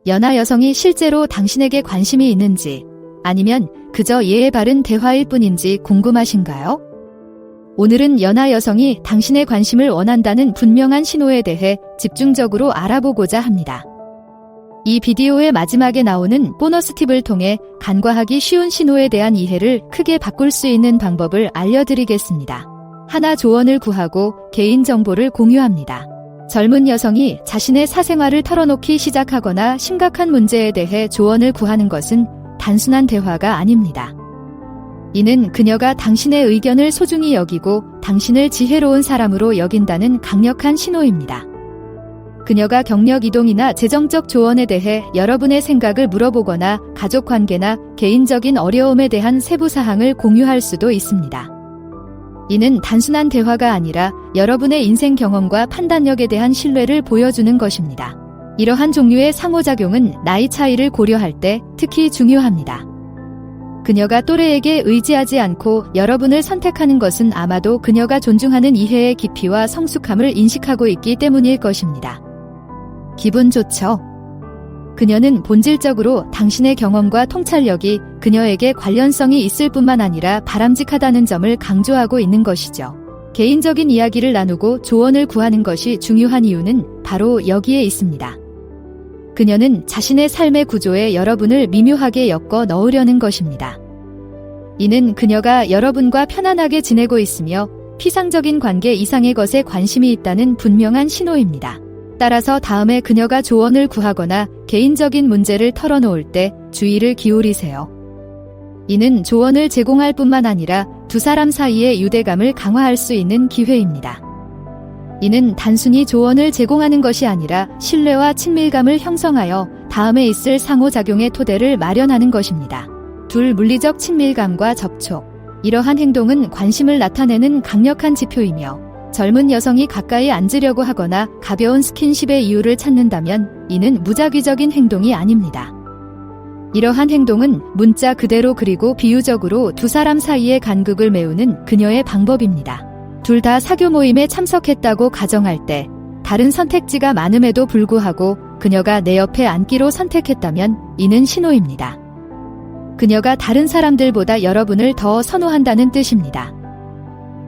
연하 여성이 실제로 당신에게 관심이 있는지, 아니면 그저 예의 바른 대화일 뿐인지 궁금하신가요? 오늘은 연하 여성이 당신의 관심을 원한다는 분명한 신호에 대해 집중적으로 알아보고자 합니다. 이 비디오의 마지막에 나오는 보너스 팁을 통해 간과하기 쉬운 신호에 대한 이해를 크게 바꿀 수 있는 방법을 알려드리겠습니다. 하나, 조언을 구하고 개인정보를 공유합니다. 젊은 여성이 자신의 사생활을 털어놓기 시작하거나 심각한 문제에 대해 조언을 구하는 것은 단순한 대화가 아닙니다. 이는 그녀가 당신의 의견을 소중히 여기고 당신을 지혜로운 사람으로 여긴다는 강력한 신호입니다. 그녀가 경력 이동이나 재정적 조언에 대해 여러분의 생각을 물어보거나 가족 관계나 개인적인 어려움에 대한 세부 사항을 공유할 수도 있습니다. 이는 단순한 대화가 아니라 여러분의 인생 경험과 판단력에 대한 신뢰를 보여주는 것입니다. 이러한 종류의 상호작용은 나이 차이를 고려할 때 특히 중요합니다. 그녀가 또래에게 의지하지 않고 여러분을 선택하는 것은 아마도 그녀가 존중하는 이해의 깊이와 성숙함을 인식하고 있기 때문일 것입니다. 기분 좋죠? 그녀는 본질적으로 당신의 경험과 통찰력이 그녀에게 관련성이 있을 뿐만 아니라 바람직하다는 점을 강조하고 있는 것이죠. 개인적인 이야기를 나누고 조언을 구하는 것이 중요한 이유는 바로 여기에 있습니다. 그녀는 자신의 삶의 구조에 여러분을 미묘하게 엮어 넣으려는 것입니다. 이는 그녀가 여러분과 편안하게 지내고 있으며 피상적인 관계 이상의 것에 관심이 있다는 분명한 신호입니다. 따라서 다음에 그녀가 조언을 구하거나 개인적인 문제를 털어놓을 때 주의를 기울이세요. 이는 조언을 제공할 뿐만 아니라 두 사람 사이의 유대감을 강화할 수 있는 기회입니다. 이는 단순히 조언을 제공하는 것이 아니라 신뢰와 친밀감을 형성하여 다음에 있을 상호작용의 토대를 마련하는 것입니다. 둘, 물리적 친밀감과 접촉. 이러한 행동은 관심을 나타내는 강력한 지표이며 젊은 여성이 가까이 앉으려고 하거나 가벼운 스킨십의 이유를 찾는다면 이는 무작위적인 행동이 아닙니다. 이러한 행동은 문자 그대로 그리고 비유적으로 두 사람 사이의 간극을 메우는 그녀의 방법입니다. 둘 다 사교 모임에 참석했다고 가정할 때 다른 선택지가 많음에도 불구하고 그녀가 내 옆에 앉기로 선택했다면 이는 신호입니다. 그녀가 다른 사람들보다 여러분을 더 선호한다는 뜻입니다.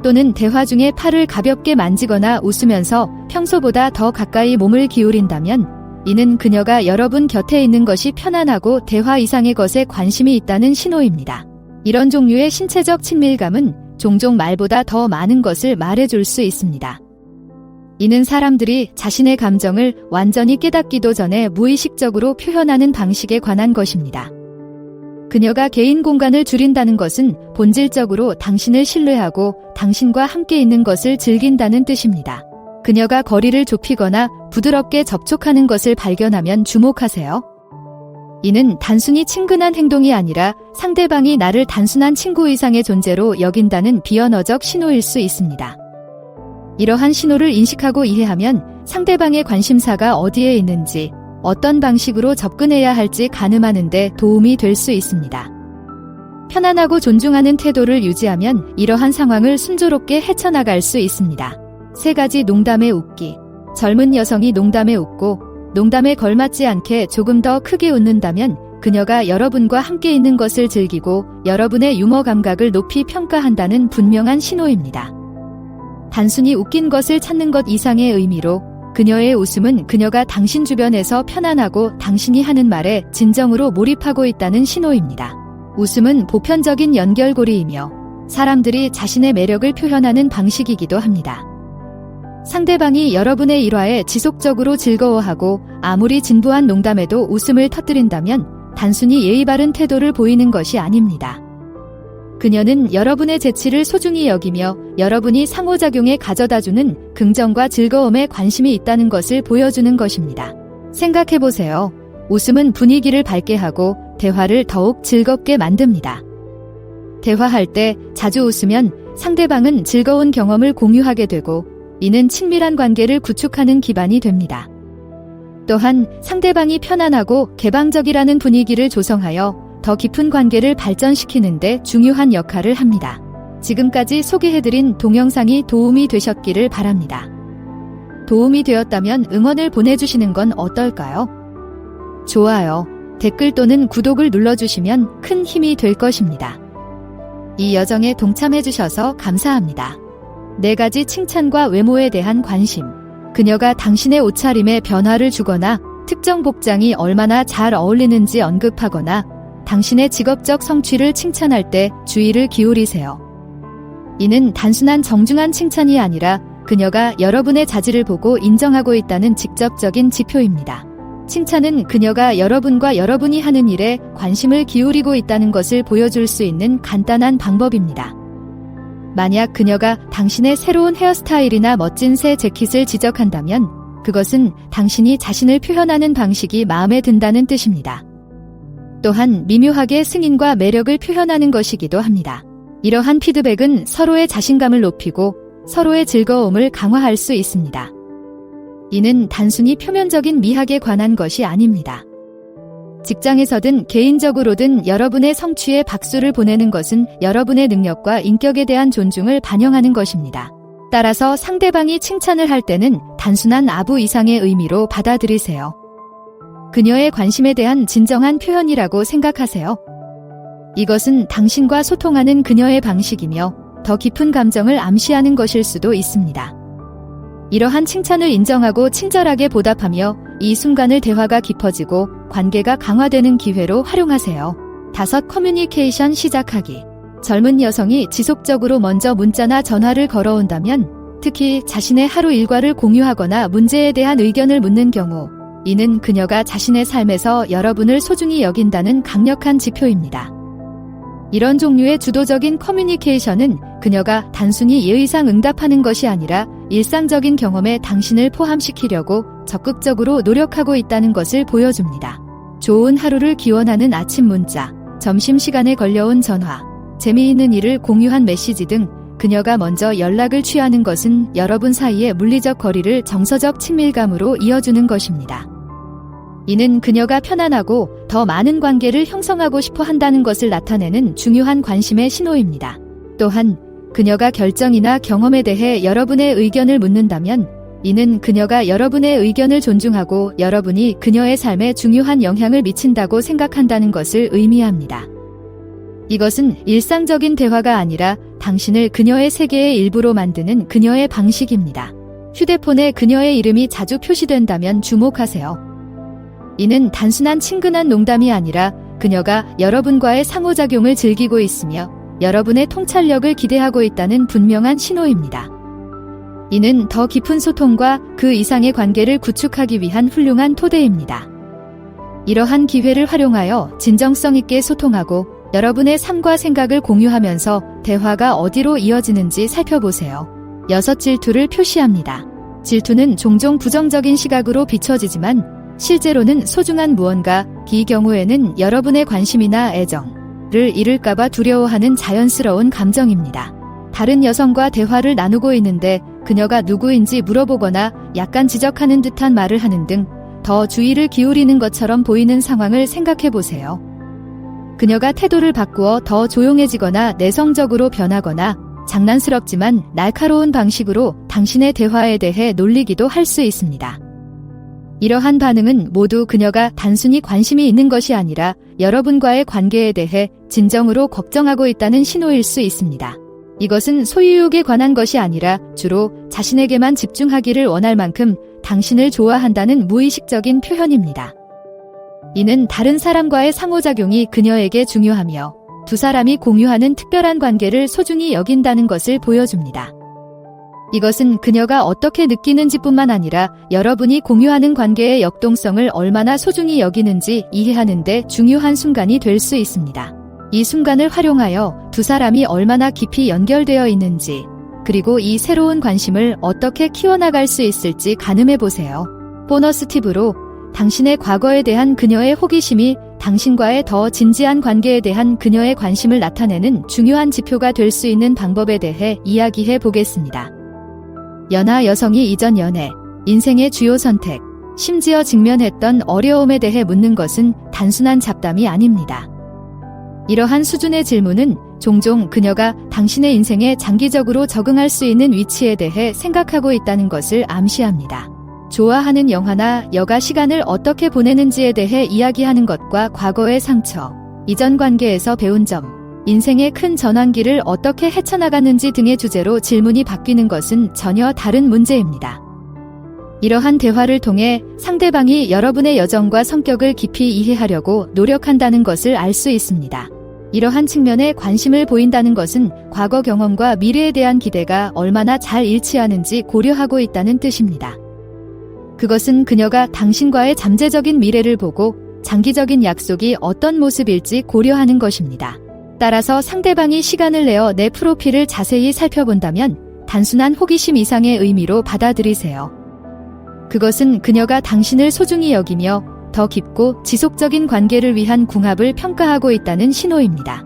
또는 대화 중에 팔을 가볍게 만지거나 웃으면서 평소보다 더 가까이 몸을 기울인다면 이는 그녀가 여러분 곁에 있는 것이 편안하고 대화 이상의 것에 관심이 있다는 신호입니다. 이런 종류의 신체적 친밀감은 종종 말보다 더 많은 것을 말해줄 수 있습니다. 이는 사람들이 자신의 감정을 완전히 깨닫기도 전에 무의식적으로 표현하는 방식에 관한 것입니다. 그녀가 개인 공간을 줄인다는 것은 본질적으로 당신을 신뢰하고 당신과 함께 있는 것을 즐긴다는 뜻입니다. 그녀가 거리를 좁히거나 부드럽게 접촉하는 것을 발견하면 주목하세요. 이는 단순히 친근한 행동이 아니라 상대방이 나를 단순한 친구 이상의 존재로 여긴다는 비언어적 신호일 수 있습니다. 이러한 신호를 인식하고 이해하면 상대방의 관심사가 어디에 있는지, 어떤 방식으로 접근해야 할지 가늠하는 데 도움이 될 수 있습니다. 편안하고 존중하는 태도를 유지하면 이러한 상황을 순조롭게 헤쳐나갈 수 있습니다. 3가지, 농담에 웃기. 젊은 여성이 농담에 웃고 농담에 걸맞지 않게 조금 더 크게 웃는다면 그녀가 여러분과 함께 있는 것을 즐기고 여러분의 유머 감각을 높이 평가한다는 분명한 신호입니다. 단순히 웃긴 것을 찾는 것 이상의 의미로 그녀의 웃음은 그녀가 당신 주변에서 편안하고 당신이 하는 말에 진정으로 몰입하고 있다는 신호입니다. 웃음은 보편적인 연결고리이며 사람들이 자신의 매력을 표현하는 방식이기도 합니다. 상대방이 여러분의 일화에 지속적으로 즐거워하고 아무리 진부한 농담에도 웃음을 터뜨린다면 단순히 예의 바른 태도를 보이는 것이 아닙니다. 그녀는 여러분의 재치를 소중히 여기며 여러분이 상호작용에 가져다주는 긍정과 즐거움에 관심이 있다는 것을 보여주는 것입니다. 생각해보세요. 웃음은 분위기를 밝게 하고 대화를 더욱 즐겁게 만듭니다. 대화할 때 자주 웃으면 상대방은 즐거운 경험을 공유하게 되고 이는 친밀한 관계를 구축하는 기반이 됩니다. 또한 상대방이 편안하고 개방적이라는 분위기를 조성하여 더 깊은 관계를 발전시키는 데 중요한 역할을 합니다. 지금까지 소개해드린 동영상이 도움이 되셨기를 바랍니다. 도움이 되었다면 응원을 보내주시는 건 어떨까요? 좋아요, 댓글 또는 구독을 눌러주시면 큰 힘이 될 것입니다. 이 여정에 동참해주셔서 감사합니다. 4가지 칭찬과 외모에 대한 관심. 그녀가 당신의 옷차림에 변화를 주거나 특정 복장이 얼마나 잘 어울리는지 언급하거나 당신의 직업적 성취를 칭찬할 때 주의를 기울이세요. 이는 단순한 정중한 칭찬이 아니라 그녀가 여러분의 자질을 보고 인정하고 있다는 직접적인 지표입니다. 칭찬은 그녀가 여러분과 여러분이 하는 일에 관심을 기울이고 있다는 것을 보여줄 수 있는 간단한 방법입니다. 만약 그녀가 당신의 새로운 헤어스타일이나 멋진 새 재킷을 지적한다면 그것은 당신이 자신을 표현하는 방식이 마음에 든다는 뜻입니다. 또한 미묘하게 승인과 매력을 표현하는 것이기도 합니다. 이러한 피드백은 서로의 자신감을 높이고 서로의 즐거움을 강화할 수 있습니다. 이는 단순히 표면적인 미학에 관한 것이 아닙니다. 직장에서든 개인적으로든 여러분의 성취에 박수를 보내는 것은 여러분의 능력과 인격에 대한 존중을 반영하는 것입니다. 따라서 상대방이 칭찬을 할 때는 단순한 아부 이상의 의미로 받아들이세요. 그녀의 관심에 대한 진정한 표현이라고 생각하세요. 이것은 당신과 소통하는 그녀의 방식이며 더 깊은 감정을 암시하는 것일 수도 있습니다. 이러한 칭찬을 인정하고 친절하게 보답하며 이 순간을 대화가 깊어지고 관계가 강화되는 기회로 활용하세요. 5. 커뮤니케이션 시작하기. 젊은 여성이 지속적으로 먼저 문자나 전화를 걸어온다면, 특히 자신의 하루 일과를 공유하거나 문제에 대한 의견을 묻는 경우, 이는 그녀가 자신의 삶에서 여러분을 소중히 여긴다는 강력한 지표입니다. 이런 종류의 주도적인 커뮤니케이션은 그녀가 단순히 예의상 응답하는 것이 아니라 일상적인 경험에 당신을 포함시키려고 적극적으로 노력하고 있다는 것을 보여줍니다. 좋은 하루를 기원하는 아침 문자, 점심시간에 걸려온 전화, 재미있는 일을 공유한 메시지 등 그녀가 먼저 연락을 취하는 것은 여러분 사이의 물리적 거리를 정서적 친밀감으로 이어주는 것입니다. 이는 그녀가 편안하고 더 많은 관계를 형성하고 싶어 한다는 것을 나타내는 중요한 관심의 신호입니다. 또한 그녀가 결정이나 경험에 대해 여러분의 의견을 묻는다면 이는 그녀가 여러분의 의견을 존중하고 여러분이 그녀의 삶에 중요한 영향을 미친다고 생각한다는 것을 의미합니다. 이것은 일상적인 대화가 아니라 당신을 그녀의 세계의 일부로 만드는 그녀의 방식입니다. 휴대폰에 그녀의 이름이 자주 표시된다면 주목하세요. 이는 단순한 친근한 농담이 아니라 그녀가 여러분과의 상호작용을 즐기고 있으며 여러분의 통찰력을 기대하고 있다는 분명한 신호입니다. 이는 더 깊은 소통과 그 이상의 관계를 구축하기 위한 훌륭한 토대입니다. 이러한 기회를 활용하여 진정성 있게 소통하고 여러분의 삶과 생각을 공유하면서 대화가 어디로 이어지는지 살펴보세요. 6. 질투를 표시합니다. 질투는 종종 부정적인 시각으로 비춰지지만 실제로는 소중한 무언가, 이 경우에는 여러분의 관심이나 애정을 잃을까봐 두려워하는 자연스러운 감정입니다. 다른 여성과 대화를 나누고 있는데 그녀가 누구인지 물어보거나 약간 지적하는 듯한 말을 하는 등 더 주의를 기울이는 것처럼 보이는 상황을 생각해 보세요. 그녀가 태도를 바꾸어 더 조용해지거나 내성적으로 변하거나 장난스럽지만 날카로운 방식으로 당신의 대화에 대해 놀리기도 할 수 있습니다. 이러한 반응은 모두 그녀가 단순히 관심이 있는 것이 아니라 여러분과의 관계에 대해 진정으로 걱정하고 있다는 신호일 수 있습니다. 이것은 소유욕에 관한 것이 아니라 주로 자신에게만 집중하기를 원할 만큼 당신을 좋아한다는 무의식적인 표현입니다. 이는 다른 사람과의 상호작용이 그녀에게 중요하며 두 사람이 공유하는 특별한 관계를 소중히 여긴다는 것을 보여줍니다. 이것은 그녀가 어떻게 느끼는지뿐만 아니라 여러분이 공유하는 관계의 역동성을 얼마나 소중히 여기는지 이해하는 데 중요한 순간이 될 수 있습니다. 이 순간을 활용하여 두 사람이 얼마나 깊이 연결되어 있는지, 그리고 이 새로운 관심을 어떻게 키워나갈 수 있을지 가늠해 보세요. 보너스 팁으로 당신의 과거에 대한 그녀의 호기심이 당신과의 더 진지한 관계에 대한 그녀의 관심을 나타내는 중요한 지표가 될 수 있는 방법에 대해 이야기해 보겠습니다. 연하 여성이 이전 연애, 인생의 주요 선택, 심지어 직면했던 어려움에 대해 묻는 것은 단순한 잡담이 아닙니다. 이러한 수준의 질문은 종종 그녀가 당신의 인생에 장기적으로 적응할 수 있는 위치에 대해 생각하고 있다는 것을 암시합니다. 좋아하는 영화나 여가 시간을 어떻게 보내는지에 대해 이야기하는 것과 과거의 상처, 이전 관계에서 배운 점, 인생의 큰 전환기를 어떻게 헤쳐나갔는지 등의 주제로 질문이 바뀌는 것은 전혀 다른 문제입니다. 이러한 대화를 통해 상대방이 여러분의 여정과 성격을 깊이 이해하려고 노력한다는 것을 알 수 있습니다. 이러한 측면에 관심을 보인다는 것은 과거 경험과 미래에 대한 기대가 얼마나 잘 일치하는지 고려하고 있다는 뜻입니다. 그것은 그녀가 당신과의 잠재적인 미래를 보고 장기적인 약속이 어떤 모습일지 고려하는 것입니다. 따라서 상대방이 시간을 내어 내 프로필을 자세히 살펴본다면 단순한 호기심 이상의 의미로 받아들이세요. 그것은 그녀가 당신을 소중히 여기며 더 깊고 지속적인 관계를 위한 궁합을 평가하고 있다는 신호입니다.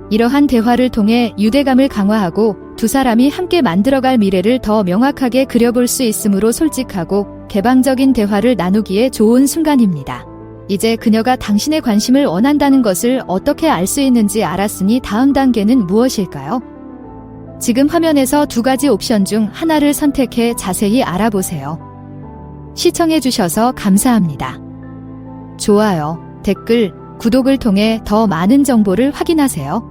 이러한 대화를 통해 유대감을 강화하고 두 사람이 함께 만들어갈 미래를 더 명확하게 그려볼 수 있으므로 솔직하고 개방적인 대화를 나누기에 좋은 순간입니다. 이제 그녀가 당신의 관심을 원한다는 것을 어떻게 알 수 있는지 알았으니 다음 단계는 무엇일까요? 지금 화면에서 두 가지 옵션 중 하나를 선택해 자세히 알아보세요. 시청해주셔서 감사합니다. 좋아요, 댓글, 구독을 통해 더 많은 정보를 확인하세요.